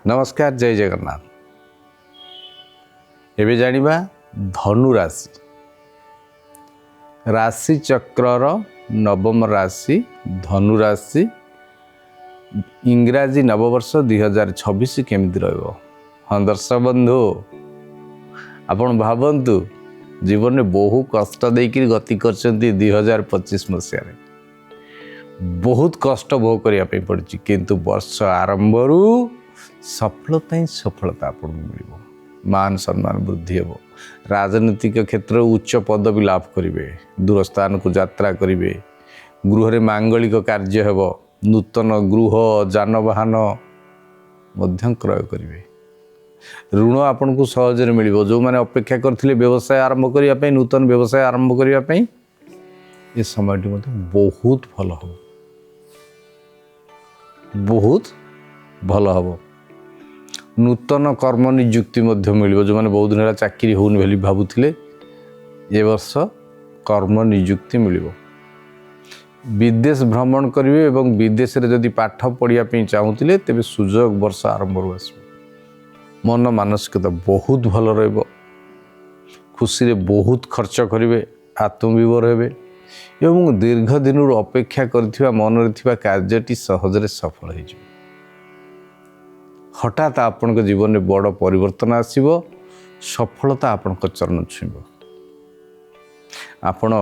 नमस्कार, जय जगन्नाथ। एबे जानिबा धनु राशि राशि चक्रर नवम राशि धनु राशि इंग्राजी नववर्ष 2026 केमिति रहइबो। हाँ दर्शक बंधु, आपण भावन्तु जीवन में बहु कष्ट देकर गति करछन्ती 2025 मसीह रे बहुत कष्ट भोग करिया पे पड़छि, किंतु वर्ष आरंभरू सफलता ही सफलता आपको मिलिबो। मान सम्मान वृद्धि हेबो। राजनीतिक क्षेत्र उच्च पदवी लाभ करिवे, दूर स्थान को यात्रा करिवे, गृह रे मांगलिक कार्य हेबो, नूतन गृह जानवाहन मध्यम क्रय करिवे। ऋण आपन को सहज रे मिलिबो। जो माने अपेक्षा करथिले व्यवसाय आरंभ करिया पे, नूतन व्यवसाय आरंभ करिया पे ये समयटी मते बहुत भल हो, बहुत भल हो। नूतन कर्म नियुक्ति मध्य मिलिबो। जो माने बहुत दिन चाकरी होउन भेली भाबुथिले ये वर्ष कर्म नियुक्ति मिलिबो। विदेश भ्रमण करिवे एवं विदेश रे जदि पाठ पढ़िया पे चाहूतिले तेबे सुजोग वर्ष आरंभ हो आसबो। मन मानसिकता बहुत भल रहइबो। खुशी रे बहुत खर्च करिवे, आत्मविभोर हेबे एवं दीर्घ दिन अपेक्षा करथिबा मन रे थिबा कार्यटी सहज रे सफल हो जिवो। हठात आपण के जीवन में बड़ परिवर्तन आसीबो। सफलता आपण को चरण छुईबो। आपण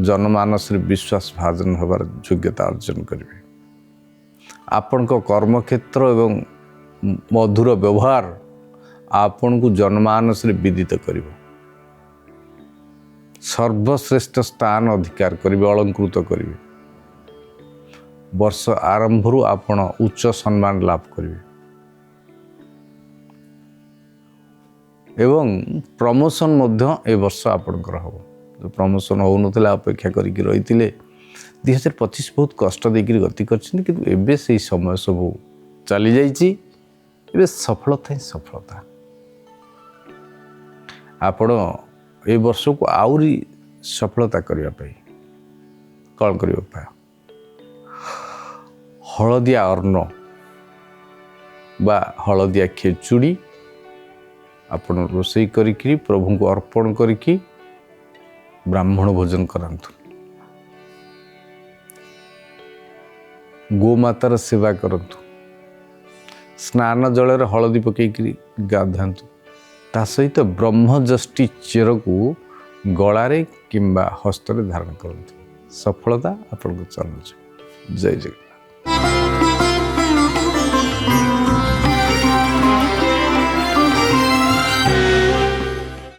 जनमानस रे विश्वास भाजन होबार योग्यता अर्जन करिवे। आपण को कर्म क्षेत्र एवं मधुर व्यवहार आपण को जनमानस रे विदित करिवो। सर्वश्रेष्ठ स्थान अधिकार करिवे, अलंकृत करिवे। वर्ष आरंभरू आपण उच्च सम्मान लाभ करिवे एवं प्रमोशन मध्य ए वर्ष आपणकर हम। जो प्रमोशन हो नथिला अपेक्षा करिक रहिथिले 2025 बहुत कष्ट देकर गति करछिन, किंतु एबे से समय सब चली जाइछि। एबे सफलता ही सफलता। आपण ए वर्ष को आउरी सफलता करिया पे कौन करियो पा हलदिया अर्ण बा हलदिया खेचुड़ी आपण रोषई करी प्रभु को अर्पण करी ब्राह्मण भोजन करंतु। गोमातार सेवा करंतु। स्नान जल हलदी पकईकरी गाधातु। ता सहित ब्रह्मजष्टि चेर को गलारे किंबा हस्तरे धारण करंतु। सफलता आपण को चरण। जय जगन्नाथ।